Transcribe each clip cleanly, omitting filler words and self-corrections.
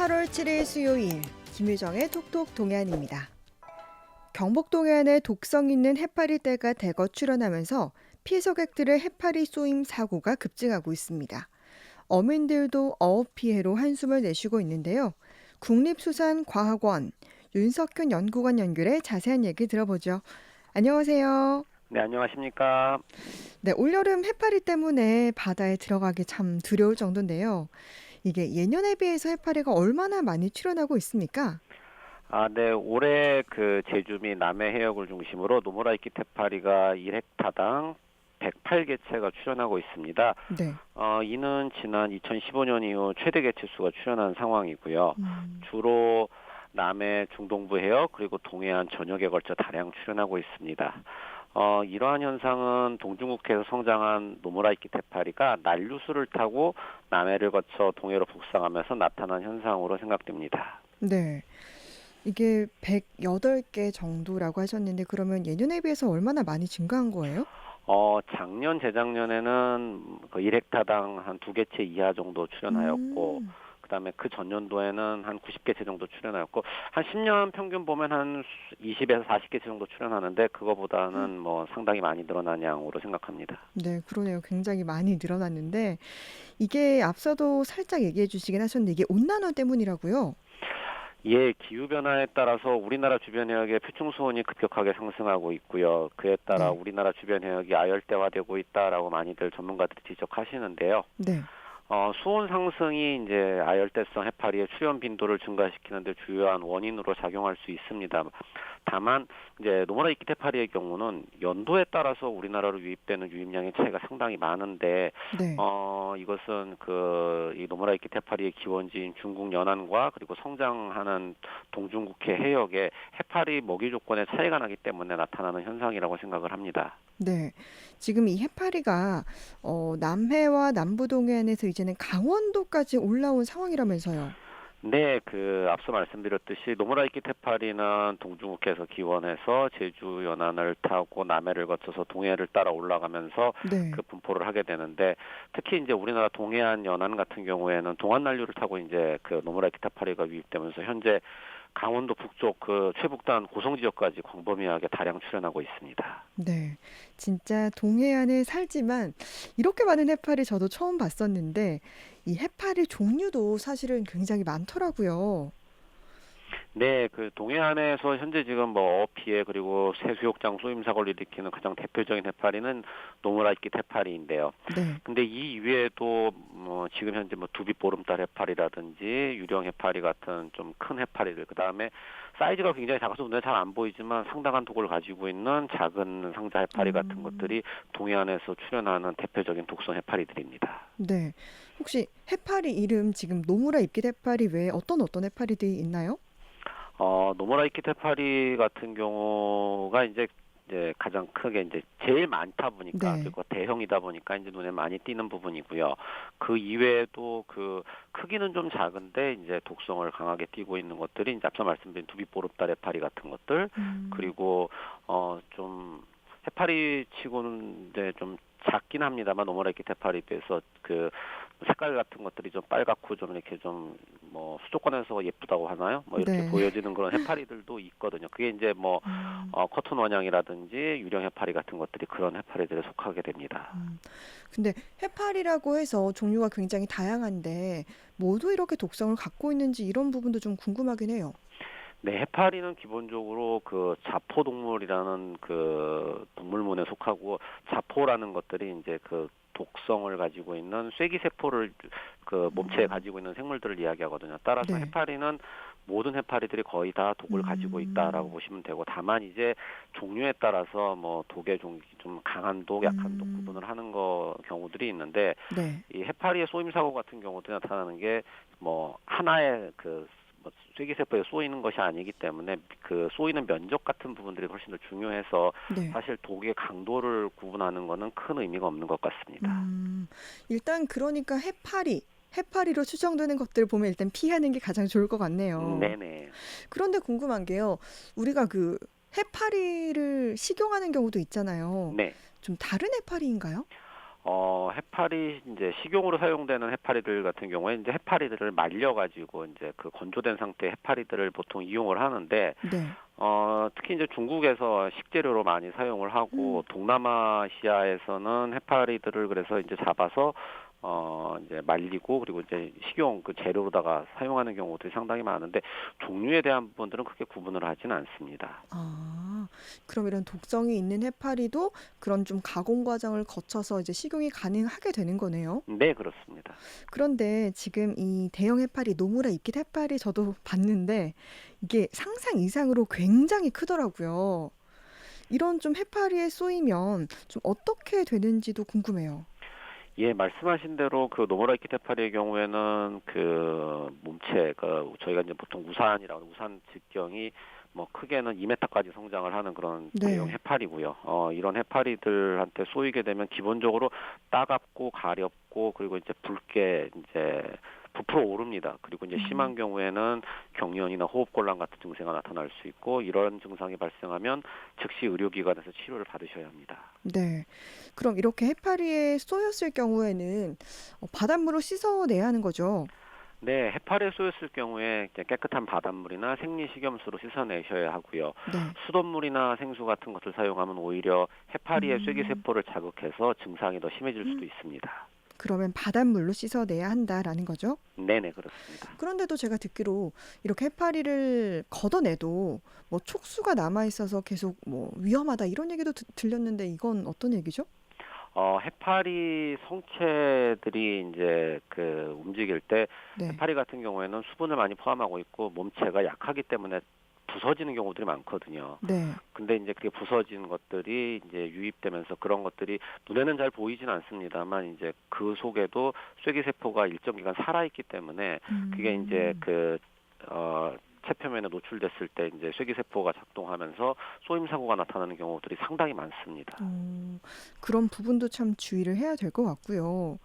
8월 7일 수요일 김유정의 톡톡 동해안입니다. 경북 동해안에 독성 있는 해파리떼가 대거 출현하면서 피서객들의 해파리 쏘임 사고가 급증하고 있습니다. 어민들도 어업 피해로 한숨을 내쉬고 있는데요. 국립수산과학원 윤석현 연구관 연결해 자세한 얘기 들어보죠. 안녕하세요. 네, 안녕하십니까. 네, 올여름 해파리 때문에 바다에 들어가기 참 두려울 정도인데요. 이게 예년에 비해서 해파리가 얼마나 많이 출현하고 있습니까? 네, 올해 그 제주 및 남해 해역을 중심으로 노모라이깃 해파리가 1헥타당 108개체가 출현하고 있습니다. 네. 이는 지난 2015년 이후 최대 개체수가 출현한 상황이고요. 음, 주로 남해 중동부 해역 그리고 동해안 전역에 걸쳐 다량 출현하고 있습니다. 이러한 현상은 동중국해에서 성장한 노모라이깃 해파리가 난류수를 타고 남해를 거쳐 동해로 북상하면서 나타난 현상으로 생각됩니다. 네. 이게 108개 정도라고 하셨는데 그러면 예년에 비해서 얼마나 많이 증가한 거예요? 작년, 재작년에는 그 1헥타당 한 2개체 이하 정도 출현하였고, 음, 그다음에 그 전년도에는 한 90개체 정도 출현하였고, 한 10년 평균 보면 한 20에서 40개체 정도 출현하는데, 그거보다는 뭐 상당히 많이 늘어난 양으로 생각합니다. 네, 그러네요. 굉장히 많이 늘어났는데 이게 앞서도 살짝 얘기해 주시긴 하셨는데 이게 온난화 때문이라고요? 예, 기후변화에 따라서 우리나라 주변 해역의 표층 수온이 급격하게 상승하고 있고요. 그에 따라 네. 우리나라 주변 해역이 아열대화되고 있다라고 많이들 전문가들이 지적하시는데요. 네. 수온 상승이 이제 아열대성 해파리의 출현 빈도를 증가시키는 데 주요한 원인으로 작용할 수 있습니다. 다만 이제 노모라이깃 해파리의 경우는 연도에 따라서 우리나라로 유입되는 유입량의 차이가 상당히 많은데 네. 이것은 이 노모라이깃 해파리의 기원지인 중국 연안과 그리고 성장하는 동중국해 해역에 해파리 먹이 조건의 차이가 나기 때문에 나타나는 현상이라고 생각을 합니다. 네. 지금 이 해파리가 남해와 남부 동해안에서 이제는 강원도까지 올라온 상황이라면서요. 네, 앞서 말씀드렸듯이 노모라이깃 해파리는 동중국해에서 기원해서 제주 연안을 타고 남해를 거쳐서 동해를 따라 올라가면서 네. 그 분포를 하게 되는데 특히 이제 우리나라 동해안 연안 같은 경우에는 동안난류를 타고 이제 그 노모라이깃 해파리가 유입되면서 현재 강원도 북쪽 그 최북단 고성 지역까지 광범위하게 다량 출현하고 있습니다. 네. 진짜 동해안에 살지만 이렇게 많은 해파리 저도 처음 봤었는데 이 해파리 종류도 사실은 굉장히 많더라고요. 네, 동해안에서 현재 지금 뭐 어피해 그리고 해수욕장 쏘임 사고를 일으키는 가장 대표적인 해파리는 노모라이깃 해파리인데요. 네. 근데 이 이외에도 뭐 지금 현재 뭐 두비 보름달 해파리라든지 유령 해파리 같은 좀 큰 해파리들, 그다음에 사이즈가 굉장히 작아서 눈에 잘 안 보이지만 상당한 독을 가지고 있는 작은 상자 해파리 같은 음, 것들이 동해안에서 출현하는 대표적인 독성 해파리들입니다. 네. 혹시 해파리 이름 지금 노무라 잎깃 해파리 외에 어떤 해파리들이 있나요? 노모라이깃 해파리 같은 경우가 이제 가장 크게 이제 제일 많다 보니까 네. 그리고 대형이다 보니까 이제 눈에 많이 띄는 부분이고요. 그 이외에도 크기는 좀 작은데 이제 독성을 강하게 띠고 있는 것들이 이제 앞서 말씀드린 두비보름달 해파리 같은 것들, 음, 그리고 좀 해파리 치고는 이제 좀 작긴 합니다만 노모라이깃 해파리에 비해서 색깔 같은 것들이 좀 빨갛고 좀 이렇게 좀 뭐 수족관에서 예쁘다고 하나요? 뭐 이렇게 네. 보여지는 그런 해파리들도 있거든요. 그게 이제 뭐 음, 커튼 원양이라든지 유령 해파리 같은 것들이 그런 해파리들에 속하게 됩니다. 음. 근데 해파리라고 해서 종류가 굉장히 다양한데 모두 이렇게 독성을 갖고 있는지 이런 부분도 좀 궁금하긴 해요. 네, 해파리는 기본적으로 자포동물이라는 동물문에 속하고 자포라는 것들이 이제 독성을 가지고 있는 쇠기세포를 몸체에 음, 가지고 있는 생물들을 이야기하거든요. 따라서 네. 해파리는 모든 해파리들이 거의 다 독을 가지고 있다라고 음, 보시면 되고 다만 이제 종류에 따라서 뭐 독의 좀 강한 독, 약한 독 음, 구분을 하는 경우들이 있는데 네. 이 해파리의 쏘임 사고 같은 경우도 나타나는 게 뭐 하나의 뭐 쇠기세포에 쏘이는 것이 아니기 때문에 쏘이는 면적 같은 부분들이 훨씬 더 중요해서 네. 사실 독의 강도를 구분하는 것은 큰 의미가 없는 것 같습니다. 음, 일단 그러니까 해파리로 추정되는 것들 보면 일단 피하는 게 가장 좋을 것 같네요. 네네. 그런데 궁금한 게요. 우리가 그 해파리를 식용하는 경우도 있잖아요. 네. 좀 다른 해파리인가요? 해파리 이제 식용으로 사용되는 해파리들 같은 경우에 이제 해파리들을 말려 가지고 이제 그 건조된 상태의 해파리들을 보통 이용을 하는데 네. 특히 이제 중국에서 식재료로 많이 사용을 하고 동남아시아에서는 해파리들을 그래서 이제 잡아서 이제 말리고 그리고 이제 식용 그 재료로다가 사용하는 경우들이 상당히 많은데 종류에 대한 부분들은 크게 구분을 하지는 않습니다. 아, 그럼 이런 독성이 있는 해파리도 그런 좀 가공 과정을 거쳐서 이제 식용이 가능하게 되는 거네요. 네, 그렇습니다. 그런데 지금 이 대형 해파리, 노무라 이끼 해파리 저도 봤는데 이게 상상 이상으로 굉장히 크더라고요. 이런 좀 해파리에 쏘이면 좀 어떻게 되는지도 궁금해요. 예, 말씀하신 대로 그 노모라이키 테파리의 경우에는 그 몸체가 저희가 이제 보통 우산이라고 우산 직경이 뭐 크게는 2m까지 성장을 하는 그런 대형 네. 해파리고요. 이런 해파리들한테 쏘이게 되면 기본적으로 따갑고 가렵고 그리고 이제 붉게 이제 부풀어 오릅니다. 그리고 이제 심한 음, 경우에는 경련이나 호흡곤란 같은 증세가 나타날 수 있고 이런 증상이 발생하면 즉시 의료기관에서 치료를 받으셔야 합니다. 네. 그럼 이렇게 해파리에 쏘였을 경우에는 바닷물로 씻어내야 하는 거죠? 네, 해파리에 쏘였을 경우에 이제 깨끗한 바닷물이나 생리식염수로 씻어내셔야 하고요. 네. 수돗물이나 생수 같은 것을 사용하면 오히려 해파리의 음, 쇠기세포를 자극해서 증상이 더 심해질 수도 있습니다. 그러면 바닷물로 씻어내야 한다라는 거죠? 네네, 그렇습니다. 그런데도 제가 듣기로 이렇게 해파리를 걷어내도 뭐 촉수가 남아 있어서 계속 뭐 위험하다 이런 얘기도 들렸는데 이건 어떤 얘기죠? 해파리 성체들이 이제 그 움직일 때 네. 해파리 같은 경우에는 수분을 많이 포함하고 있고 몸체가 약하기 때문에 부서지는 경우들이 많거든요. 네. 근데 이제 그게 부서진 것들이 이제 유입되면서 그런 것들이 눈에는 잘 보이진 않습니다만 이제 그 속에도 쇠기세포가 일정 기간 살아있기 때문에 그게 이제 음, 체표면에 노출됐을 때 이제 쇠기세포가 작동하면서 쏘임 사고가 나타나는 경우들이 상당히 많습니다. 어, 그런 부분도 참 주의를 해야 될 것 같고요.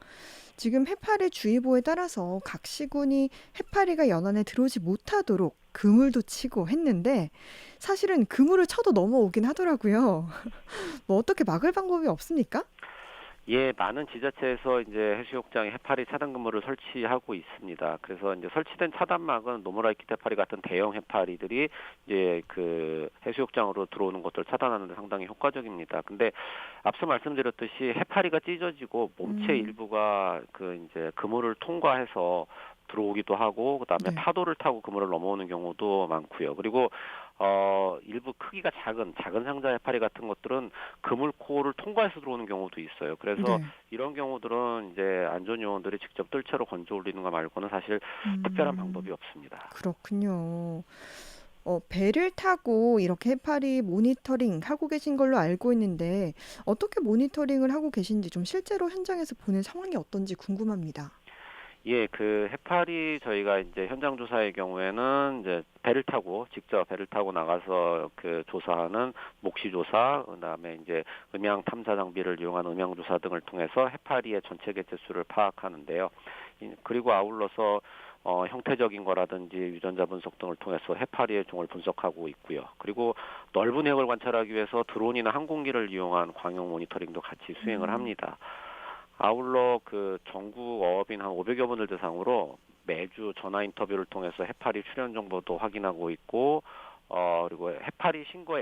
지금 해파리 주의보에 따라서 각 시군이 해파리가 연안에 들어오지 못하도록 그물도 치고 했는데 사실은 그물을 쳐도 넘어오긴 하더라고요. 뭐 어떻게 막을 방법이 없습니까? 예, 많은 지자체에서 이제 해수욕장에 해파리 차단 그물을 설치하고 있습니다. 그래서 이제 설치된 차단막은 노무라이키 해파리 같은 대형 해파리들이 이제 그 해수욕장으로 들어오는 것들을 차단하는 데 상당히 효과적입니다. 근데 앞서 말씀드렸듯이 해파리가 찢어지고 몸체 음, 일부가 그 이제 그물을 통과해서 들어오기도 하고 그다음에 네. 파도를 타고 그물을 넘어오는 경우도 많고요. 그리고 일부 크기가 작은 상자 해파리 같은 것들은 그물코를 통과해서 들어오는 경우도 있어요. 그래서 네. 이런 경우들은 이제 안전요원들이 직접 뜰채로 건져 올리는 거 말고는 사실 특별한 방법이 음, 없습니다. 그렇군요. 배를 타고 이렇게 해파리 모니터링 하고 계신 걸로 알고 있는데 어떻게 모니터링을 하고 계신지 좀 실제로 현장에서 보는 상황이 어떤지 궁금합니다. 예, 그 해파리 저희가 이제 현장 조사의 경우에는 이제 직접 배를 타고 나가서 그 조사하는 목시 조사, 그다음에 이제 음향 탐사 장비를 이용한 음향 조사 등을 통해서 해파리의 전체 개체수를 파악하는데요. 그리고 아울러서 형태적인 거라든지 유전자 분석 등을 통해서 해파리의 종을 분석하고 있고요. 그리고 넓은 해역을 관찰하기 위해서 드론이나 항공기를 이용한 광역 모니터링도 같이 수행을 음, 합니다. 아울러 그 전국 어업인 한 500여 분을 대상으로 매주 전화 인터뷰를 통해서 해파리 출현 정보도 확인하고 있고 그리고 해파리 신고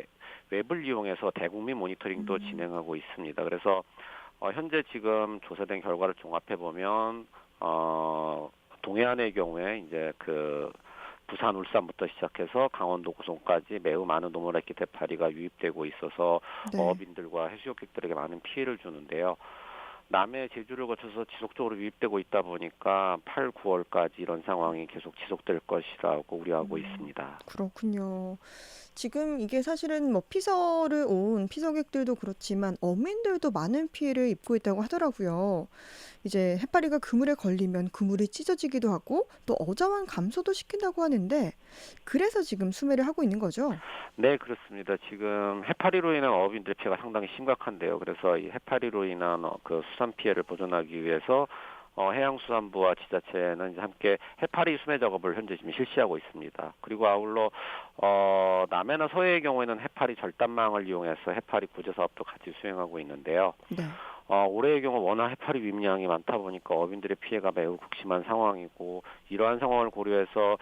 웹을 이용해서 대국민 모니터링도 음, 진행하고 있습니다. 그래서 현재 지금 조사된 결과를 종합해 보면 동해안의 경우에 이제 그 부산, 울산부터 시작해서 강원도 고성까지 매우 많은 노멀레키 해파리가 유입되고 있어서 네. 어업인들과 해수욕객들에게 많은 피해를 주는데요. 남해 제주를 거쳐서 지속적으로 유입되고 있다 보니까 8, 9월까지 이런 상황이 계속 지속될 것이라고 우려하고 있습니다. 그렇군요. 지금 이게 사실은 뭐 피서를 온 피서객들도 그렇지만 어민들도 많은 피해를 입고 있다고 하더라고요. 이제 해파리가 그물에 걸리면 그물이 찢어지기도 하고 또 어자완 감소도 시킨다고 하는데 그래서 지금 수매를 하고 있는 거죠? 네, 그렇습니다. 지금 해파리로 인한 어업인들의 피해가 상당히 심각한데요. 그래서 이 해파리로 인한 그 수산 피해를 보존하기 위해서 해양수산부와 지자체는 이제 함께 해파리 수매 작업을 현재 지금 실시하고 있습니다. 그리고 아울러 남해나 서해의 경우에는 해파리 절단망을 이용해서 해파리 구제 사업도 같이 수행하고 있는데요. 네. 올해의 경우 워낙 해파리 유입량이 많다 보니까 어민들의 피해가 매우 극심한 상황이고 이러한 상황을 고려해서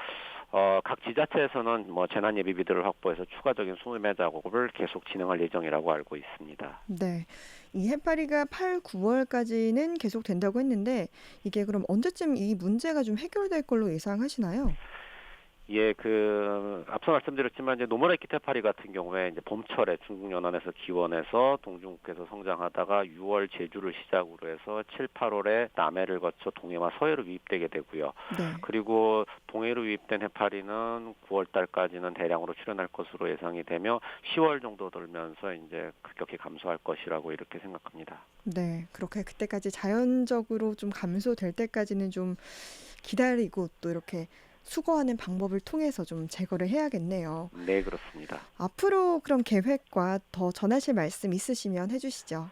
각 지자체에서는 뭐 재난 예비비들을 확보해서 추가적인 소매 작업을 계속 진행할 예정이라고 알고 있습니다. 네. 이 해파리가 8, 9월까지는 계속 된다고 했는데 이게 그럼 언제쯤 이 문제가 좀 해결될 걸로 예상하시나요? 예, 앞서 말씀드렸지만 이제 노모레이키 해파리 같은 경우에 이제 봄철에 중국 연안에서 기원해서 동중국해에서 성장하다가 6월 제주를 시작으로 해서 7, 8월에 남해를 거쳐 동해와 서해로 유입되게 되고요. 네. 그리고 동해로 유입된 해파리는 9월 달까지는 대량으로 출현할 것으로 예상이 되며 10월 정도 돌면서 이제 급격히 감소할 것이라고 이렇게 생각합니다. 네. 그렇게 그때까지 자연적으로 좀 감소될 때까지는 좀 기다리고 또 이렇게 수거하는 방법을 통해서 좀 제거를 해야겠네요. 네, 그렇습니다. 앞으로 그럼 계획과 더 전하실 말씀 있으시면 해주시죠.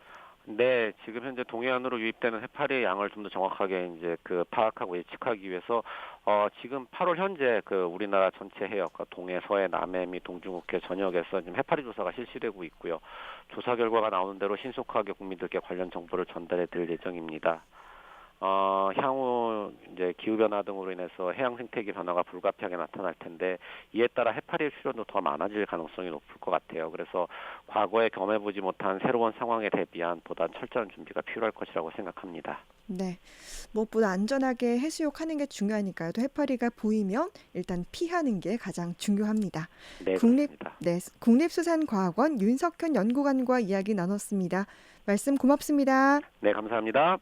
네, 지금 현재 동해안으로 유입되는 해파리의 양을 좀 더 정확하게 이제 파악하고 예측하기 위해서 지금 8월 현재 우리나라 전체 해역과 동해, 서해, 남해 및 동중국해 전역에서 지금 해파리 조사가 실시되고 있고요. 조사 결과가 나오는 대로 신속하게 국민들께 관련 정보를 전달해 드릴 예정입니다. 향후 이제 기후 변화 등으로 인해서 해양 생태계 변화가 불가피하게 나타날 텐데 이에 따라 해파리의 출현도 더 많아질 가능성이 높을 것 같아요. 그래서 과거에 경험해보지 못한 새로운 상황에 대비한 보다 철저한 준비가 필요할 것이라고 생각합니다. 네. 무엇보다 안전하게 해수욕하는 게 중요하니까요. 또 해파리가 보이면 일단 피하는 게 가장 중요합니다. 네, 국립, 그렇습니다. 네, 국립수산과학원 윤석현 연구관과 이야기 나눴습니다. 말씀 고맙습니다. 네, 감사합니다.